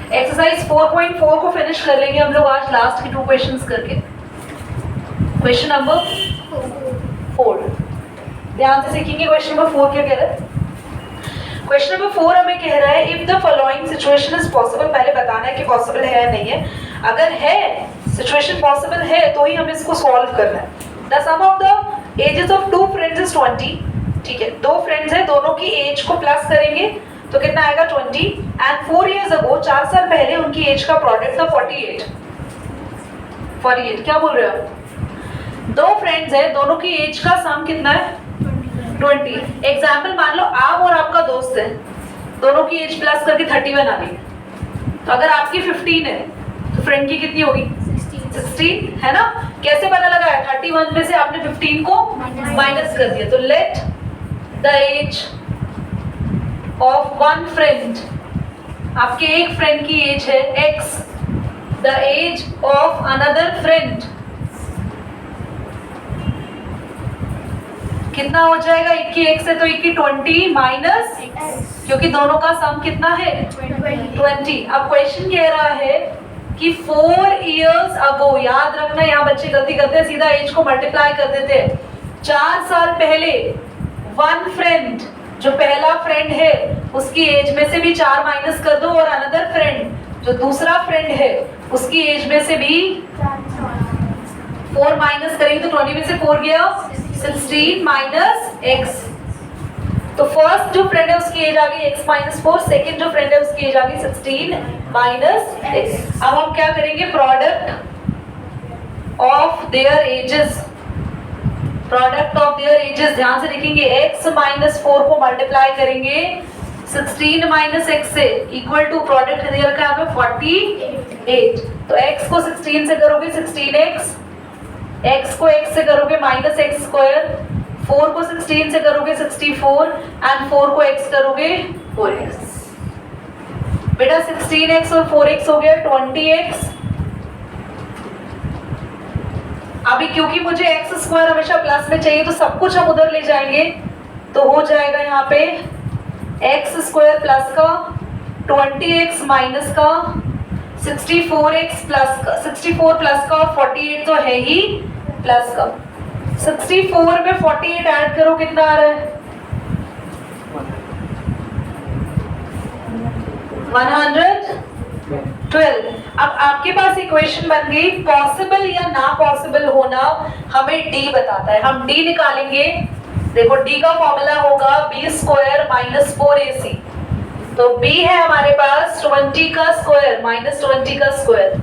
Exercise 4.4 को finish कर लेंगे हम लोग आज लास्ट की 2 क्वेश्चंस करके। क्वेश्चन नंबर 4 ध्यान से सीखेंगे। क्वेश्चन नंबर 4 क्या कह रहा है? क्वेश्चन नंबर 4 हमें कह रहा है if the following situation is possible. पहले बताना है कि पॉसिबल है या नहीं है। अगर है सिचुएशन पॉसिबल है तो ही हमें इसको सॉल्व करना है। The sum of the ages of 2 friends is 20। ठीक है, 2 फ्रेंड्स है, दोनों की एज को प्लस करेंगे तो कितना आएगा 20 एंड 4 years ago 4 साल पहले उनकी एज का प्रोडक्ट था 48। क्या बोल रहे हो? 2 फ्रेंड्स है, दोनों की एज का सम कितना है 20। एग्जाम्पल मान लो आप और आपका दोस्त है, दोनों की एज प्लस करके 31 आ गई। तो अगर आपकी 15 है तो फ्रेंड की कितनी होगी 16 है ना। कैसे पता लगा है? 31 में से आपने 15 को माइनस कर दिया। तो let the age of one friend, आपके एक फ्रेंड की एज है x, the age of another friend कितना हो जाएगा? 21 है तो 20 माइनस, क्योंकि दोनों का सम कितना है 20। अब क्वेश्चन कह रहा है कि 4 years ago, याद रखना यहाँ बच्चे गलती करते हैं, सीधा एज को मल्टीप्लाई कर देते हैं। 4 साल पहले वन फ्रेंड, जो पहला फ्रेंड है उसकी एज में से भी 4 माइनस कर दो और अनदर फ्रेंड जो दूसरा फ्रेंड है उसकी एज में से भी 4 माइनस करेंगे तो 20 में से 4 गया 16 माइनस x। तो फर्स्ट जो फ्रेंड है उसकी एज आ गई x माइनस 4, सेकेंड जो फ्रेंड है उसकी एज आ गई 16 माइनस x। अब हम क्या करेंगे? Product of their edges, product of their edges ध्यान से लिखेंगे। x माइनस 4 को मल्टीप्लाई करेंगे 16 माइनस x से इक्वल टू प्रोडक्ट देयर का यहाँ पे 48। तो x को 16 से करोगे 16x, x को x से करोगे माइनस x स्क्वायर, 4 को 16 से करोगे 64 एंड 4 को x करोगे 4x। बेटा 16x और 4x हो गया 20x। अभी क्योंकि मुझे x स्क्वायर हमेशा प्लस में चाहिए तो सब कुछ हम उधर ले जाएंगे, तो हो जाएगा यहाँ पे x स्क्वायर प्लस का 20x माइनस का 64x प्लस का 64 प्लस का 48 तो है ही प्लस का। 64 में 48 ऐड करो कितना आ रहा है 112। अब आपके पास इक्वेशन बन गई। पॉसिबल या ना पॉसिबल होना हमें d बताता है, हम d निकालेंगे। देखो d का फॉर्मूला होगा b स्क्वायर माइनस 4ac। तो b है हमारे पास 20 का स्क्वायर माइनस 20 का स्क्वायर,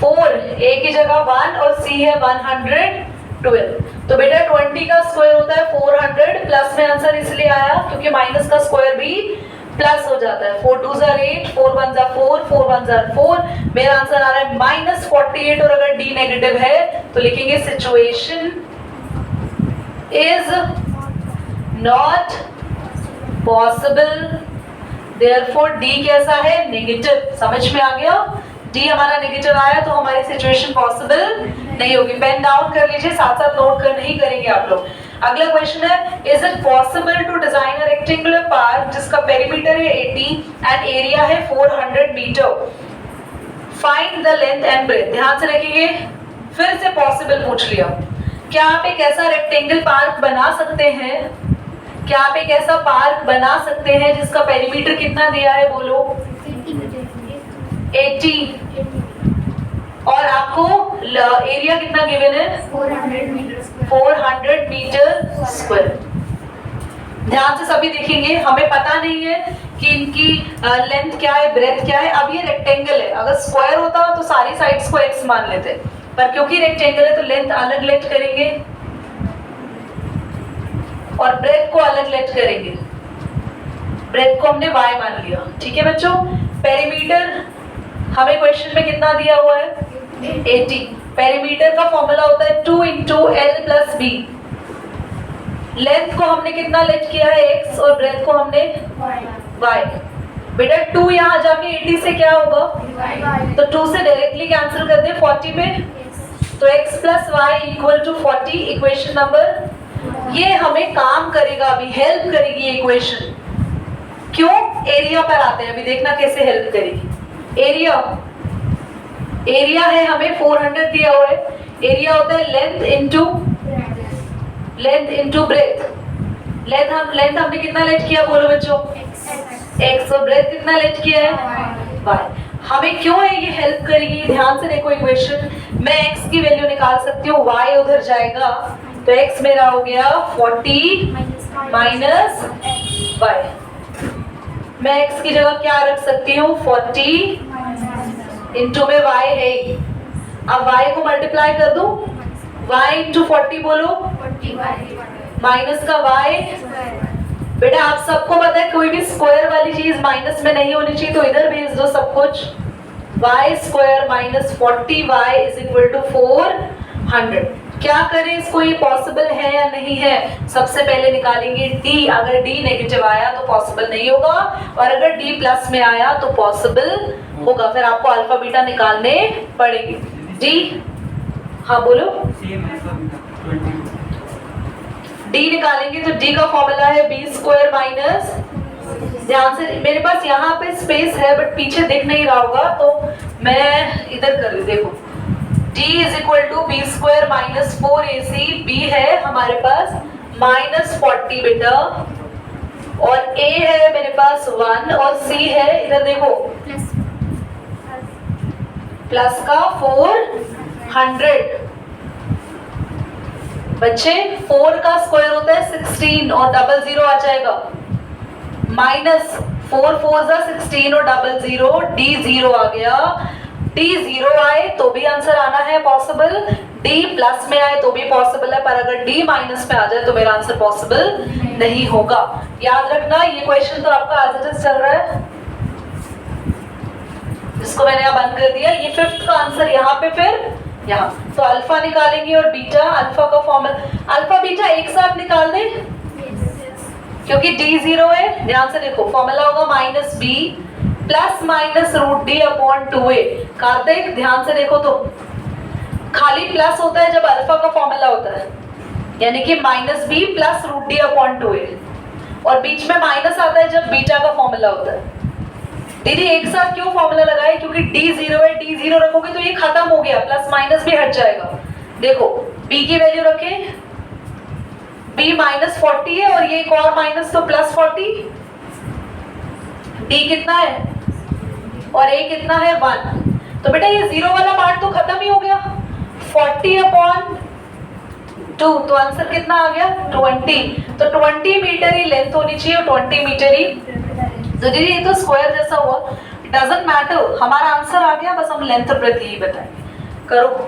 4 a की जगह 1 और c है 112। तो बेटा 20 का स्क्वायर होता है 400, प्लस में आंसर इसलिए आया क्योंकि माइनस का स्क्वायर भी प्लस हो जाता है। 4 2 जार 8, 4 1 जार 4, 4 1 जार 4। मेरा आंसर आ रहा है माइनस 48। और अगर d नेगेटिव है तो लिखेंगे situation is not possible, therefore d कैसा है नेगेटिव। समझ में आ गया? d हमारा नेगेटिव आया तो हमारी सिचुएशन पॉसिबल नहीं होगी। पेन डाउन कर लीजिए, साथ साथ नोट कर नहीं करेंगे आप लोग। अगला क्वेश्चन है is it possible to design a rectangular park जिसका पेरीमीटर है 80 एंड एरिया है 400 metre, find the length and breadth. ध्यान से रखिए, फिर से पॉसिबल पूछ लिया। क्या आप एक ऐसा रेक्टेंगल पार्क बना सकते हैं? क्या आप एक ऐसा पार्क बना सकते हैं जिसका पेरीमीटर कितना दिया है बोलो 80 और आपको एरिया कितना गिवन है 400 मीटर स्क्वायर। ध्यान से सभी देखेंगे, हमें पता नहीं है कि इनकी लेंथ क्या है ब्रेथ क्या है। अब ये रेक्टेंगल है, अगर स्क्वायर होता तो सारी साइड्स को x मान लेते, पर क्योंकि रेक्टेंगल है तो लेंथ अलग लेट करेंगे और ब्रेथ को अलग लेट करेंगे। ब्रेथ को हमने y मान लिया। ठीक है बच्चों, पेरीमीटर हमें क्वेश्चन में कितना दिया हुआ है 80। पेरीमीटर का फॉर्मूला होता है 2 into l plus b। Length को हमने कितना लेट किया है x और ब्रेथ को हमने y। बेटा 2 यहाँ जाके 80 से क्या होगा तो 2 से डायरेक्टली कैंसिल कर दे 40 में, तो x plus y equal to 40। Equation number ये हमें काम करेगा, अभी हेल्प करेगी ये इक्वेशन। क्यों? एरिया पर आते हैं, अभी देखना कैसे हेल्प करेगी। एरिया, एरिया है हमें 400 दिया हुआ है, एरिया होता है लेंथ इनटू ब्रेथ। लेंथ हमने कितना लेट किया बोलो बच्चों? x। और ब्रेथ कितना लेट किया है? y। हमें क्यों है ये हेल्प करेगी? ध्यान से देखो इक्वेशन, मैं x की वैल्यू निकाल सकती हूँ, y उधर जाएगा तो x मेरा हो गया 40 माइनस y। मैं x की जगह क्या रख सकती हूँ? 40 इंटू में y है, अब y को मल्टीप्लाई कर दूं, y इंटू 40 बोलो, माइनस का y। बेटा आप सबको पता है कोई भी स्क्वायर वाली चीज माइनस में नहीं होनी चाहिए, तो इधर भेज दो सब कुछ। y square minus 40y is equal to 400। क्या करें इसको, ये पॉसिबल है या नहीं है? सबसे पहले निकालेंगे d, अगर d नेगेटिव आया तो पॉसिबल नहीं होगा, और अगर d प्लस में आया तो पॉसिबल होगा। फिर आपको अल्फा बीटा निकालने पड़ेंगे। d, हाँ बोलो। d निकालेंगे तो d का फॉर्मूला है b स्क्वायर माइनस, ध्यान से मेरे पास यहाँ पे स्पेस है बट पीछे दिख नहीं रहा होगा तो मैं इधर कर रही, देखो d is equal to b square minus 4ac, b है हमारे पास माइनस 40 बेटा, और a है मेरे पास 1 और c है इधर देखो प्लस का 400। बच्चे 4 का स्क्वायर होता है 16 और डबल जीरो आ जाएगा, माइनस 4 4 जा 16 और डबल जीरो, d 0 आ गया। d 0 आए तो भी आंसर आना है पॉसिबल, d प्लस में आए तो भी पॉसिबल है, पर अगर d माइनस में आ जाए तो मेरा आंसर पॉसिबल नहीं होगा। याद रखना ये क्वेश्चन तो आपका एज इट इज चल रहा है, जिसको मैंने यहाँ बंद कर दिया। ये फिफ्थ का आंसर यहाँ पे, फिर यहाँ तो अल्फा निकालेंगे और बीटा, अल्फा का फॉर्मूला अल्फा बीटा एक साथ निकाल दें क्योंकि d 0 है। ध्यान से देखो फॉर्मूला होगा minus b plus minus root D upon 2a। Kartik ध्यान से देखो तो खाली प्लस होता है जब अल्फा का फॉर्मूला होता है, यानी कि minus b plus root D upon 2a, और बीच में माइनस आता है जब बीटा का फॉर्मूला होता है। दीदी एक साथ क्यों फॉर्मूला लगाए? क्योंकि d 0 है, d 0 रखोगे तो ये खत्म हो गया, प्लस माइनस भी हट जाएगा। देखो b की वैल्यू रखें, b माइनस 40 है और ये एक और माइनस तो प्लस 40, d कितना है और a कितना है 1, तो बेटा ये 0 वाला पार्ट तो खत्म ही हो गया। 40 अपॉन 2 तो आंसर कितना आ गया 20, तो 20 मीटर ही लेंथ होनी चाहिए और 20 मीटर ही, तो दीदी ये तो स्क्वायर जैसा हुआ, डजंट मैटर, हमारा आंसर आ गया, बस हम लेंथ और ब्रेथ यही बताएं। करो